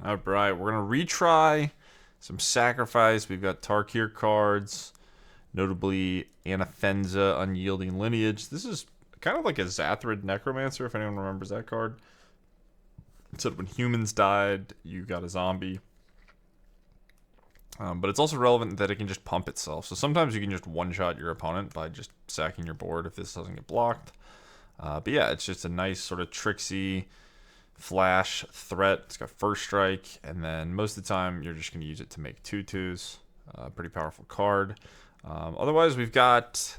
Alright, we're going to retry some Sacrifice. We've got Tarkir cards, notably Anafenza, Unyielding Lineage. This is kind of like a Zathrid Necromancer, if anyone remembers that card. It said when humans died, you got a zombie. But it's also relevant that it can just pump itself. So sometimes you can just one-shot your opponent by just sacking your board if this doesn't get blocked. But yeah, it's just a nice sort of tricksy flash threat. It's got first strike, and then most of the time you're just going to use it to make 2/2s. Pretty powerful card. Otherwise, we've got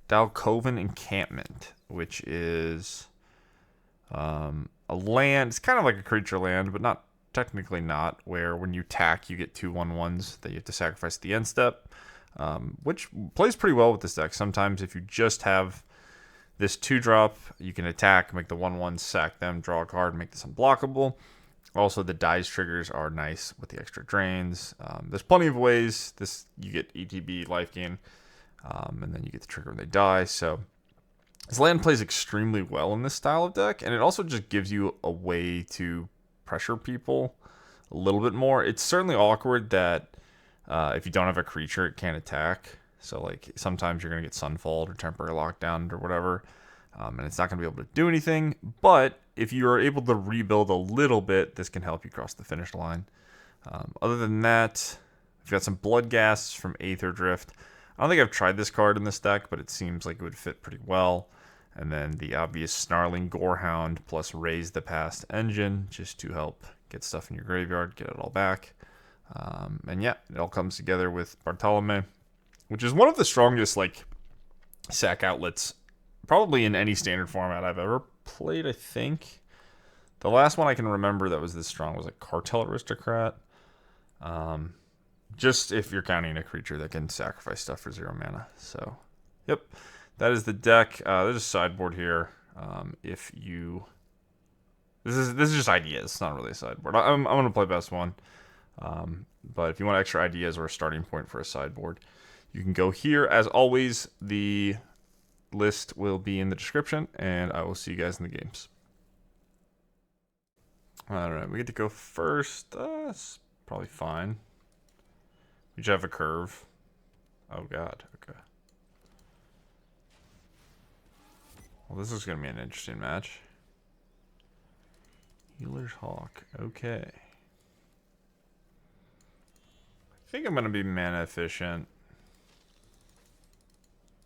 Dalkovan Encampment, which is a land. It's kind of like a creature land, but not technically not, where when you attack, you get 2/1/1s that you have to sacrifice at the end step, which plays pretty well with this deck. Sometimes if you just have this 2-drop, you can attack, make the 1/1, sack them, draw a card, make this unblockable. Also, the dice triggers are nice with the extra drains. There's plenty of ways. You get ETB, life gain, and then you get the trigger when they die. So this land plays extremely well in this style of deck, and it also just gives you a way to pressure people a little bit more. It's certainly awkward that if you don't have a creature, it can't attack. So like sometimes you're going to get Sunfalled or Temporary Lockdown or whatever, and it's not going to be able to do anything. But if you're able to rebuild a little bit, this can help you cross the finish line. Other than that, we've got some Bloodghasts from Aether Drift. I don't think I've tried this card in this deck, but it seems like it would fit pretty well. And then the obvious Snarling Gorehound plus Raise the Past engine, just to help get stuff in your graveyard, get it all back. And yeah, it all comes together with Bartolomé, which is one of the strongest like sack outlets probably in any standard format I've ever played, I think. The last one I can remember that was this strong was like Cartel Aristocrat. Just if you're counting a creature that can sacrifice stuff for 0 mana. So, yep. That is the deck. There's a sideboard here. If you, this is just ideas. It's not really a sideboard. I'm gonna play best one. But if you want extra ideas or a starting point for a sideboard, you can go here. As always, the list will be in the description, and I will see you guys in the games. All right, we get to go first. That's probably fine. We just have a curve. Oh God. Okay. Well, this is going to be an interesting match. Healer's Hawk. Okay. I think I'm going to be mana efficient.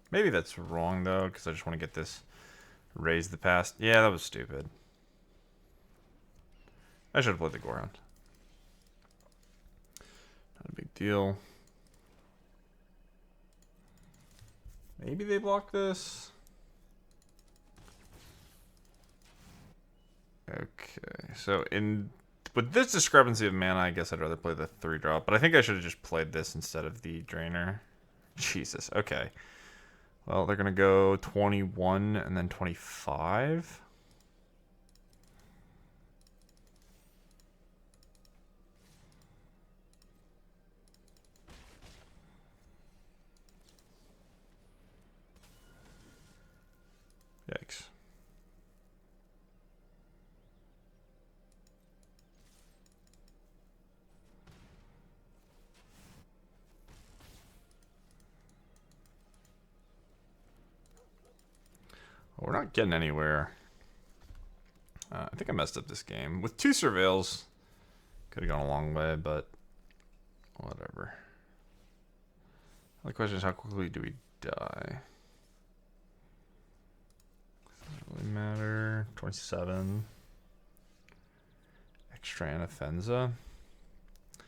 Maybe that's wrong, though, because I just want to get this Raise the Past. Yeah, that was stupid. I should have played the Gorehound. Not a big deal. Maybe they block this. Okay, so with this discrepancy of mana, I guess I'd rather play the 3-drop, but I think I should have just played this instead of the Drainer. Jesus, okay. Well, they're going to go 21 and then 25. Yikes. We're not getting anywhere. I think I messed up this game. With 2 surveils, could have gone a long way, but whatever. The question is, how quickly do we die? Doesn't really matter. 27. Extra Anafenza. I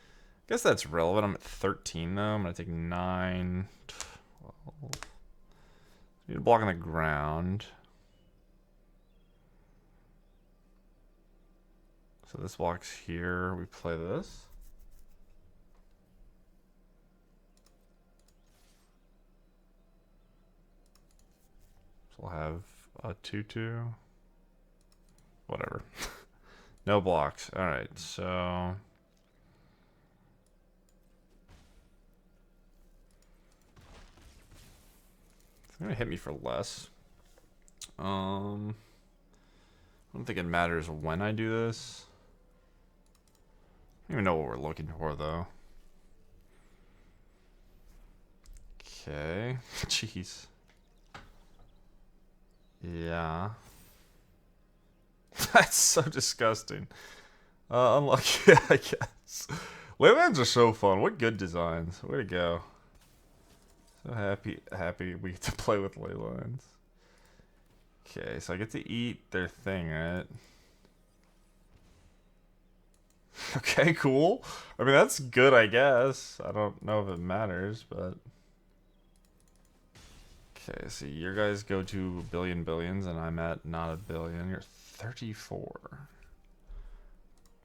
guess that's relevant. I'm at 13 though. I'm going to take 9, 12. Need a block on the ground. So this blocks here. We play this. So we'll have a 2/2. Whatever. No blocks. Alright, so it's gonna hit me for less. I don't think it matters when I do this. don't even know what we're looking for, though. Okay. Jeez. Yeah. That's so disgusting. Unlucky, I guess. Leylands are so fun. What good designs. Way to go. So happy we get to play with Leylands. Okay, so I get to eat their thing, right? Okay, cool. I mean, that's good, I guess. I don't know if it matters, but... Okay, so your guys go to billions, and I'm at not a billion. You're 34.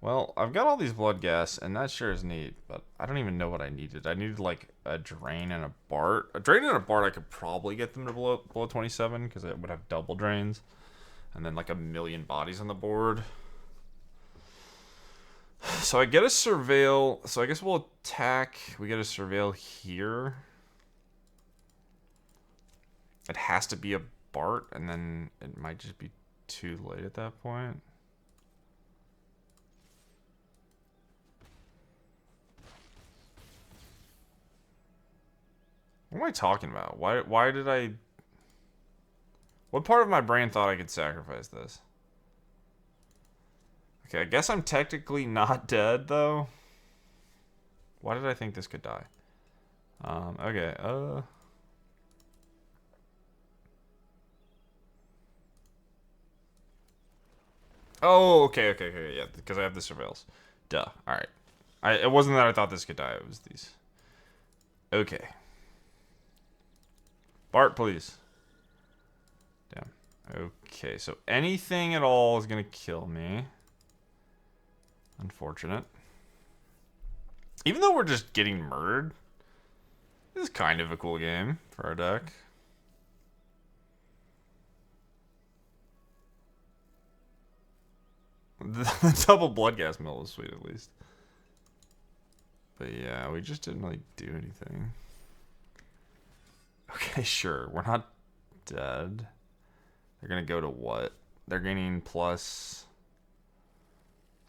Well, I've got all these Bloodghast, and that sure is neat, but I don't even know what I needed. I needed, like, a Drain and a Bart. A Drain and a Bart, I could probably get them to below 27, because it would have double Drains. And then, like, a million bodies on the board. So I get a Surveil. So I guess we'll attack. We get a Surveil here. It has to be a Bart, and then it might just be too late at that point. What am I talking about? Why did I... What part of my brain thought I could sacrifice this? Okay, I guess I'm technically not dead, though. Why did I think this could die? Okay, Oh, okay, yeah, because I have the Surveils. Duh, alright. It wasn't that I thought this could die, it was these. Okay. Bart, please. Damn. Okay, so anything at all is gonna kill me. Unfortunate. Even though we're just getting murdered, this is kind of a cool game for our deck. The double Bloodghast mill is sweet, at least. But yeah, we just didn't really do anything. Okay, sure. We're not dead. They're gonna go to what? They're gaining plus...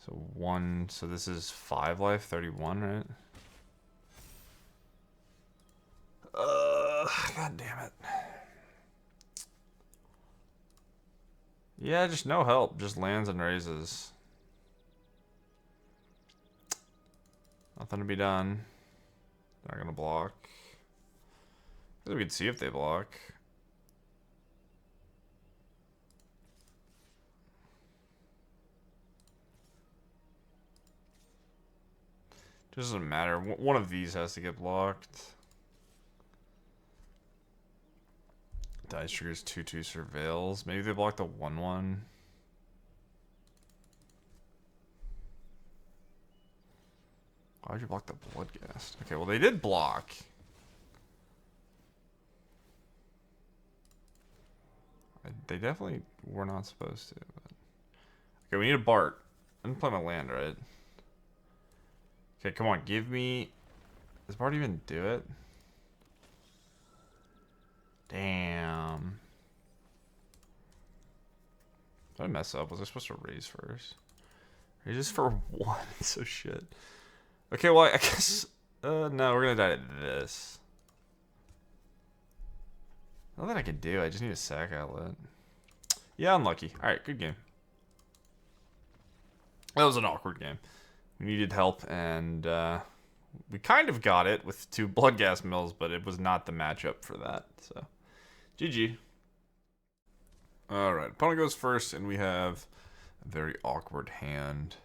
So 1... So this is 5 life, 31, right? God damn it. Yeah, just no help. Just lands and raises. Nothing to be done. They're not gonna block. We can see if they block. Doesn't matter. One of these has to get blocked. Dice triggers 2/2 Surveils. Maybe they block the 1/1. Why would you block the Bloodghast? Okay, well they did block. They definitely were not supposed to. But... Okay, we need a Bart. I didn't play my land, right? Okay, come on, give me... Does Bart even do it? Damn. Did I mess up? Was I supposed to raise first? Raises for 1. So shit. Okay, well, I guess... no, we're gonna die to this. Nothing I can do. I just need a sack outlet. Yeah, unlucky. Alright, good game. That was an awkward game. We needed help, and we kind of got it with 2 Bloodghast mills, but it was not the matchup for that. So, GG. Alright, opponent goes first, and we have a very awkward hand.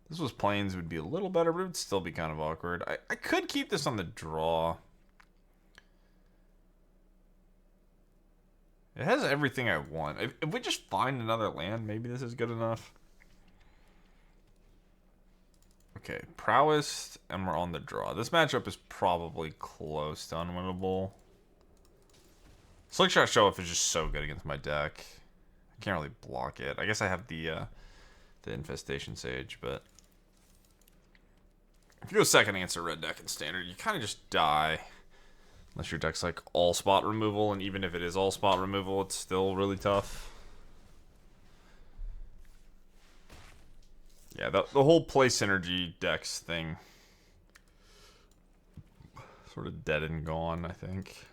This was plains, it would be a little better, but it would still be kind of awkward. I could keep this on the draw. It has everything I want. If we just find another land, maybe this is good enough. Okay, prowess, and we're on the draw. This matchup is probably close to unwinnable. Slickshot Show-Off is just so good against my deck. I can't really block it. I guess I have the Infestation Sage, but... If you go second answer red deck in standard, you kind of just die. Unless your deck's like all spot removal, and even if it is all spot removal, it's still really tough. Yeah, the whole play synergy decks thing sort of dead and gone, I think.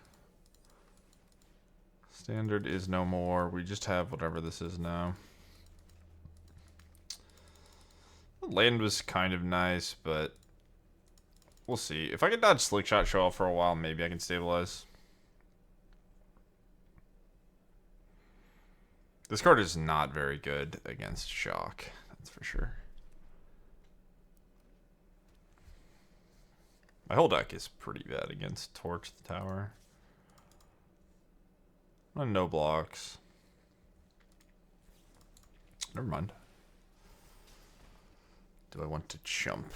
Standard is no more. We just have whatever this is now. The land was kind of nice, but we'll see. If I can dodge Slickshot Show Off for a while, maybe I can stabilize. This card is not very good against Shock, that's for sure. My whole deck is pretty bad against Torch the Tower. No blocks. Never mind. Do I want to chump?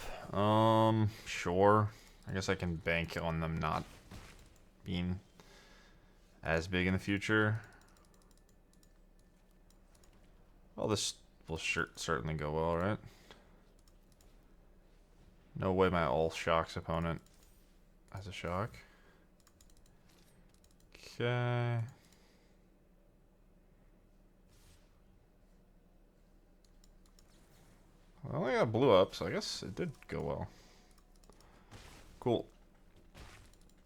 Sure. I guess I can bank on them not being as big in the future. Well, this will certainly go well, right? No way my all shocks opponent has a shock. Okay. Well, I got blew up, so I guess it did go well. Cool.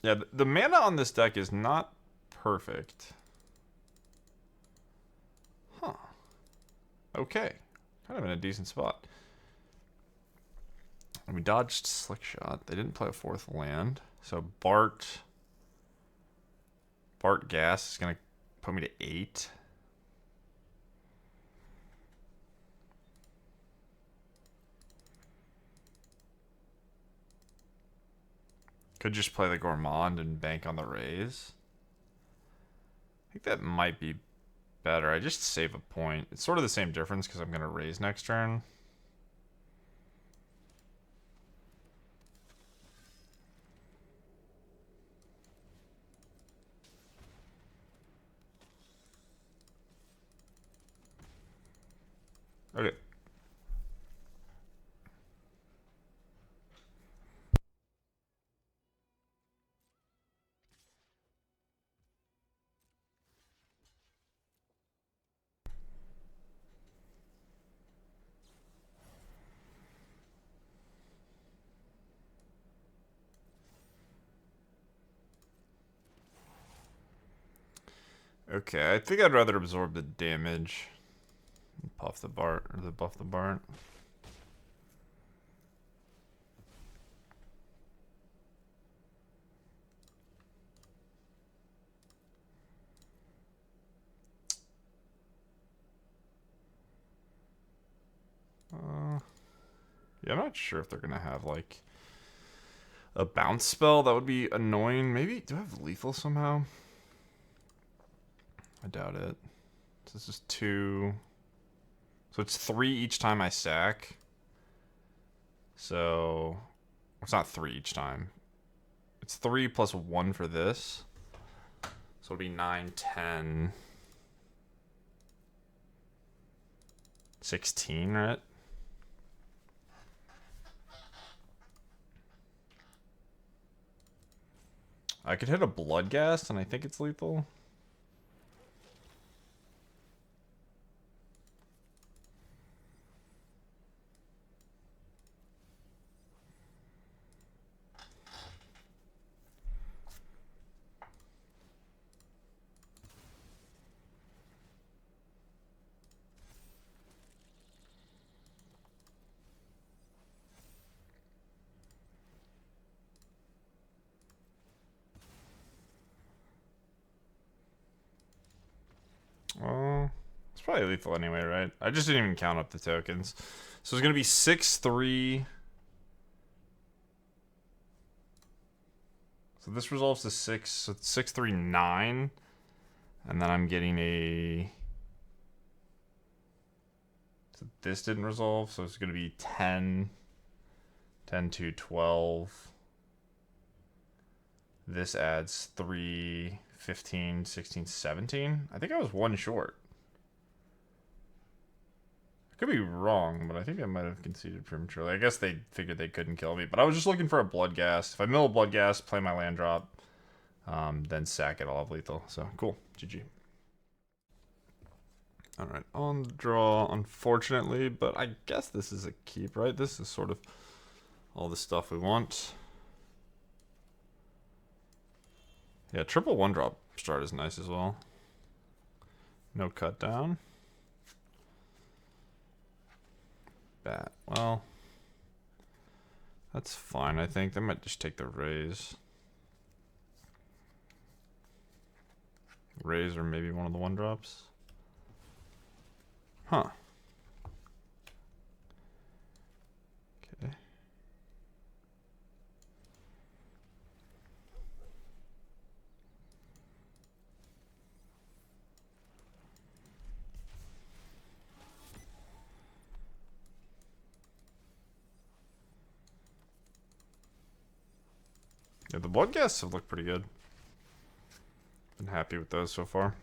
Yeah, the mana on this deck is not perfect. Huh. Okay. Kind of in a decent spot. And we dodged Slickshot. They didn't play a fourth land. So Bart Gas is going to put me to 8. Could just play the Gourmand and bank on the raise. I think that might be better. I just save a point. It's sort of the same difference because I'm going to raise next turn. Okay. Okay, I think I'd rather absorb the damage. Puff the Bart, or buff the Bart. Yeah, I'm not sure if they're gonna have like a bounce spell. That would be annoying. Maybe, do I have lethal somehow? I doubt it. So this is 2. So it's 3 each time I sack. So it's not 3 each time. It's 3 plus 1 for this. So it'll be 9, 10, 16, right? I could hit a Bloodghast, and I think it's lethal. It's probably lethal anyway, right? I just didn't even count up the tokens. So it's going to be 6-3. So this resolves to 6. So it's 6-3, 9. And then I'm getting a... So this didn't resolve, so it's going to be 10. 10 to 12. This adds 3, 15, 16, 17. I think I was 1 short. I could be wrong, but I think I might have conceded prematurely. I guess they figured they couldn't kill me, but I was just looking for a Bloodghast. If I mill a Bloodghast, play my land drop, then sack it, I'll have lethal. So, cool. GG. Alright, on the draw, unfortunately, but I guess this is a keep, right? This is sort of all the stuff we want. Yeah, triple 1-drop start is nice as well. No cut down. Bat, well, that's fine, I think. They might just take the raise. Raise or maybe one of the 1-drops. Huh. Okay. Yeah, the Bloodghasts have looked pretty good. Been happy with those so far.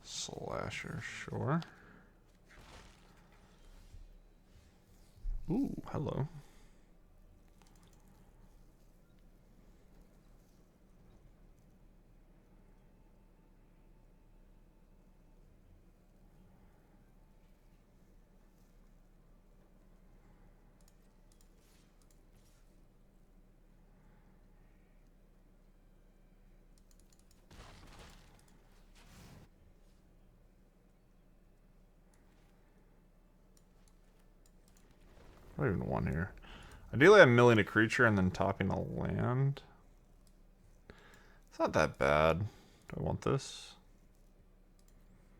Slasher, sure. Ooh, hello. I don't even want here. Ideally, I'm milling a creature and then topping a land. It's not that bad. Do I want this?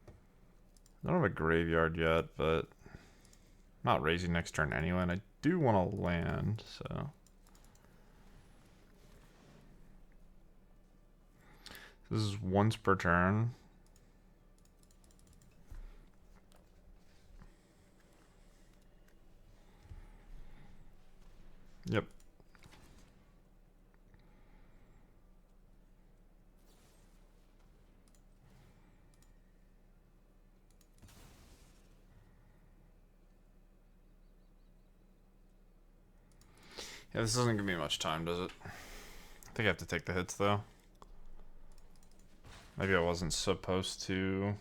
I don't have a graveyard yet, but I'm not raising next turn anyway, and I do want a land, so. This is once per turn. Yep. Yeah, this doesn't give me much time, does it? I think I have to take the hits, though. Maybe I wasn't supposed to.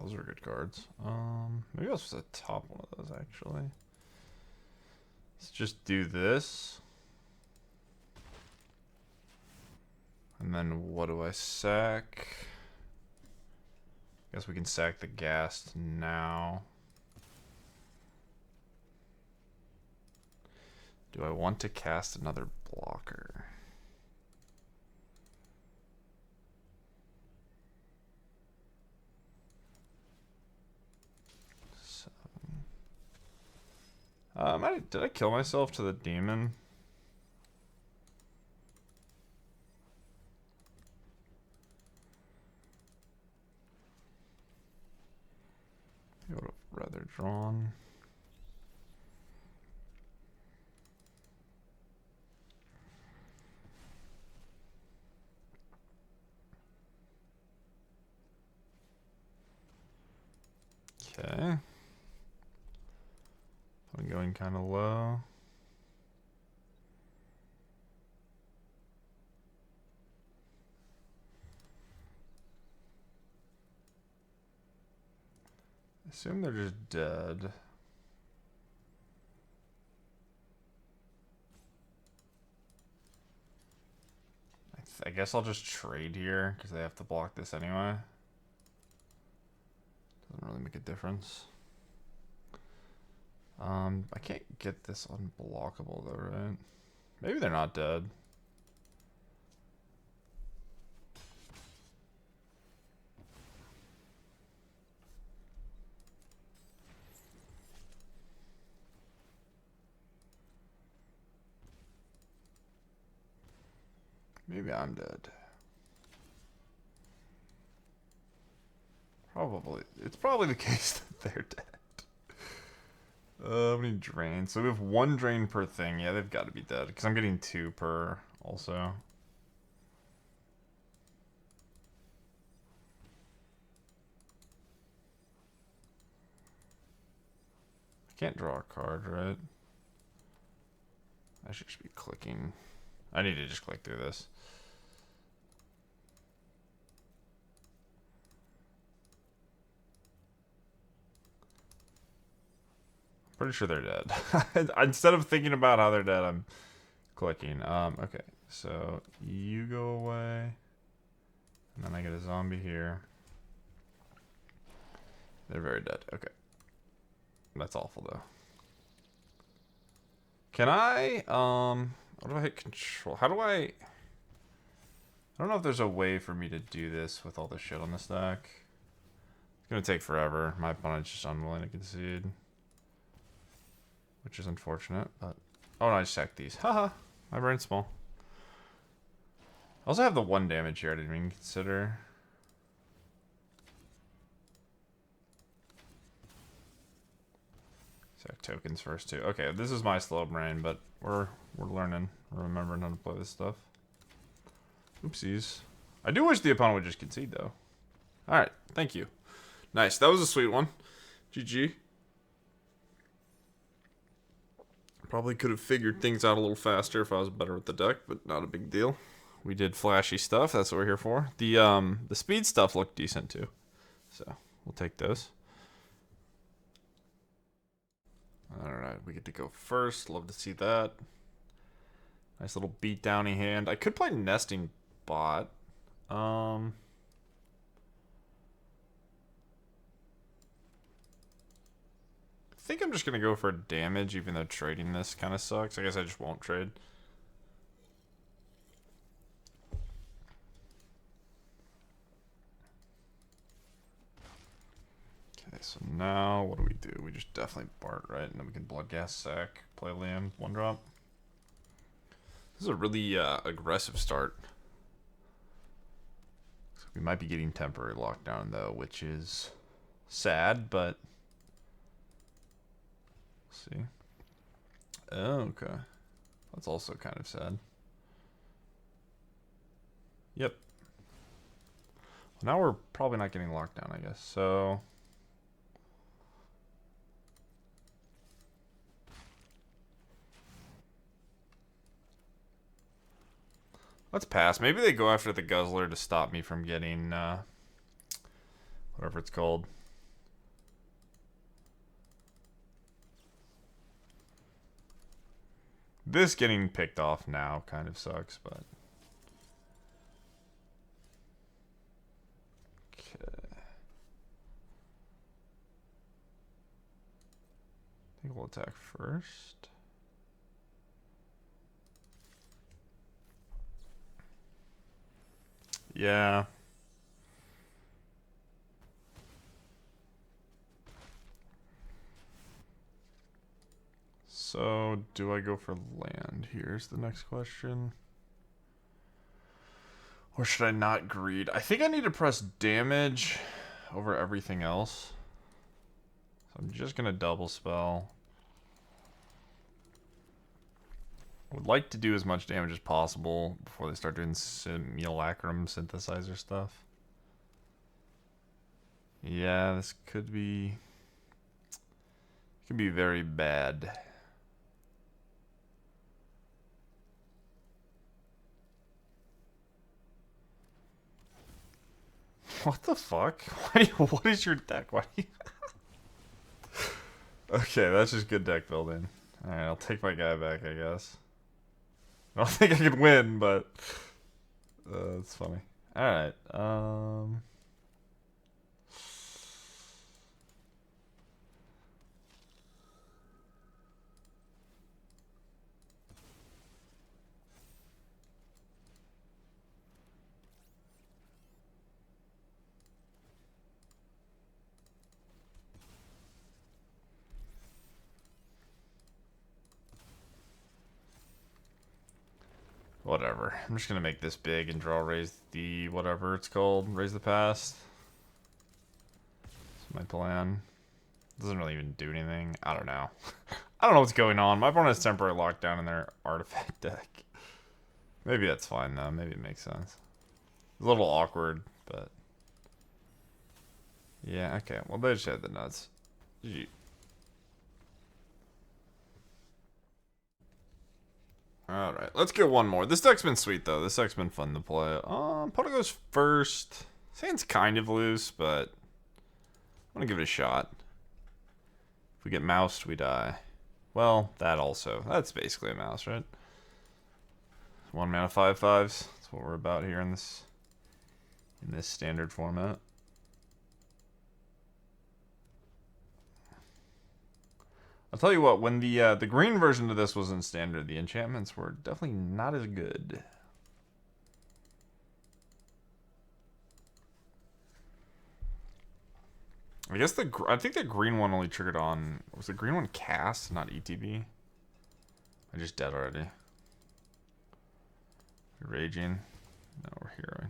Those are good cards. Maybe I was supposed to top one of those, actually. Let's just do this. And then what do I sack? Guess we can sack the Ghast now. Do I want to cast another blocker? Did I kill myself to the demon? I would have rather drawn. Okay. I'm going kind of low. Assume they're just dead. I guess I'll just trade here because they have to block this anyway. Doesn't really make a difference. I can't get this unblockable though, right? Maybe they're not dead. Maybe I'm dead. Probably. It's probably the case that they're dead. How many drains? So we have 1 drain per thing. Yeah, they've got to be dead. Because I'm getting 2 per also. Can't draw a card, right? I should just be clicking. I need to just click through this. Pretty sure they're dead. Instead of thinking about how they're dead, I'm clicking. Okay, so you go away. And then I get a zombie here. They're very dead. Okay. That's awful, though. Can I, what do I hit control? How do I don't know if there's a way for me to do this with all the shit on the stack. It's gonna take forever. My opponent's just unwilling to concede. Which is unfortunate, but... Oh, no, I sacked these. Haha. My brain's small. I also have the 1 damage here I didn't even consider. Sack tokens first, too. Okay, this is my slow brain, but we're learning. We're remembering how to play this stuff. Oopsies. I do wish the opponent would just concede, though. Alright, thank you. Nice, that was a sweet one. GG. Probably could have figured things out a little faster if I was better with the deck, but not a big deal. We did flashy stuff. That's what we're here for. The speed stuff looked decent too, so we'll take those. All right, we get to go first. Love to see that. Nice little beatdowny hand. I could play Nesting Bot. I think I'm just going to go for damage, even though trading this kind of sucks. I guess I just won't trade. Okay, so now what do? We just definitely Bart, right? And then we can Bloodghast sack, play land, 1-drop. This is a really aggressive start. So we might be getting temporary lockdown, though, which is sad, but... see. Oh, okay. That's also kind of sad. Yep. Well, now we're probably not getting locked down, I guess. So... let's pass. Maybe they go after the Guzzler to stop me from getting, whatever it's called. This getting picked off now kind of sucks, but... okay. I think we'll attack first. Yeah. So, do I go for land? Here's the next question. Or should I not greed? I think I need to press damage over everything else. So I'm just going to double spell. I would like to do as much damage as possible before they start doing simulacrum synthesizer stuff. Yeah, this could be very bad. What the fuck? What is your deck? Why do you... okay, that's just good deck building. Alright, I'll take my guy back, I guess. I don't think I can win, but... it's funny. Alright, whatever. I'm just gonna make this big and draw raise the whatever it's called. Raise the past. That's my plan. Doesn't really even do anything. I don't know. I don't know what's going on. My opponent has temporary lockdown in their artifact deck. Maybe that's fine though. Maybe it makes sense. It's a little awkward, but... yeah, okay. Well, they just had the nuts. GG. Alright, let's get one more. This deck's been sweet, though. This deck's been fun to play. Opponent goes first. This hand's kind of loose, but I'm going to give it a shot. If we get moused, we die. Well, that also. That's basically a mouse, right? 1 mana 5/5s. That's what we're about here in this standard format. I'll tell you what, when the green version of this was in standard, the enchantments were definitely not as good. I think the green one only triggered on, was the green one cast, not ETB? I'm just dead already. Raging. No, we're heroing.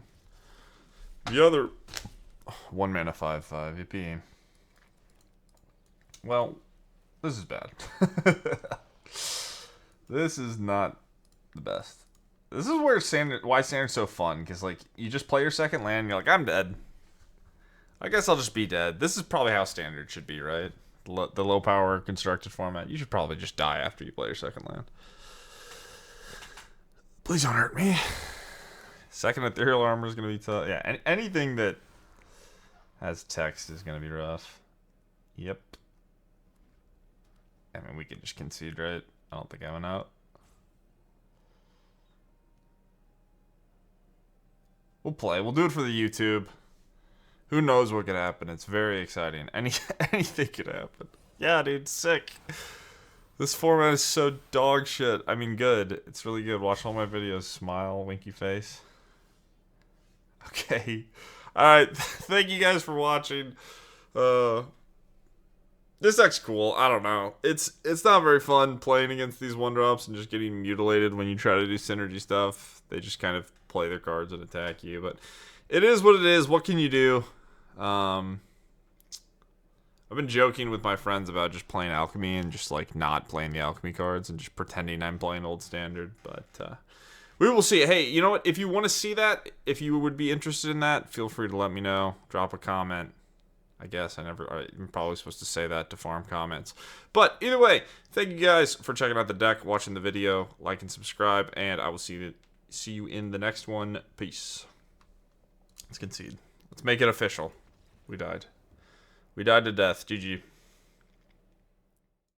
The other 1 mana 5/5, yippee. Well, this is bad. This is not the best. This is why Standard's so fun, because like you just play your second land, and you're like, I'm dead. I guess I'll just be dead. This is probably how Standard should be, right? The low power constructed format. You should probably just die after you play your second land. Please don't hurt me. Second Ethereal Armor is going to be tough. Yeah, anything that has text is going to be rough. Yep. I mean, we can just concede, right? I don't think I went out. We'll play. We'll do it for the YouTube. Who knows what could happen? It's very exciting. Anything could happen. Yeah, dude, sick. This format is so dog shit. I mean, good. It's really good. Watch all my videos. Smile, winky face. Okay. Alright. Thank you guys for watching. This deck's cool. I don't know. It's not very fun playing against these 1-drops and just getting mutilated when you try to do synergy stuff. They just kind of play their cards and attack you. But it is what it is. What can you do? I've been joking with my friends about just playing Alchemy and just like not playing the Alchemy cards and just pretending I'm playing Old Standard. But we will see. Hey, you know what? If you want to see that, if you would be interested in that, feel free to let me know. Drop a comment. I guess I'm probably supposed to say that to farm comments. But either way, thank you guys for checking out the deck, watching the video, like and subscribe, and I will see you in the next one. Peace. Let's concede. Let's make it official. We died. We died to death. GG.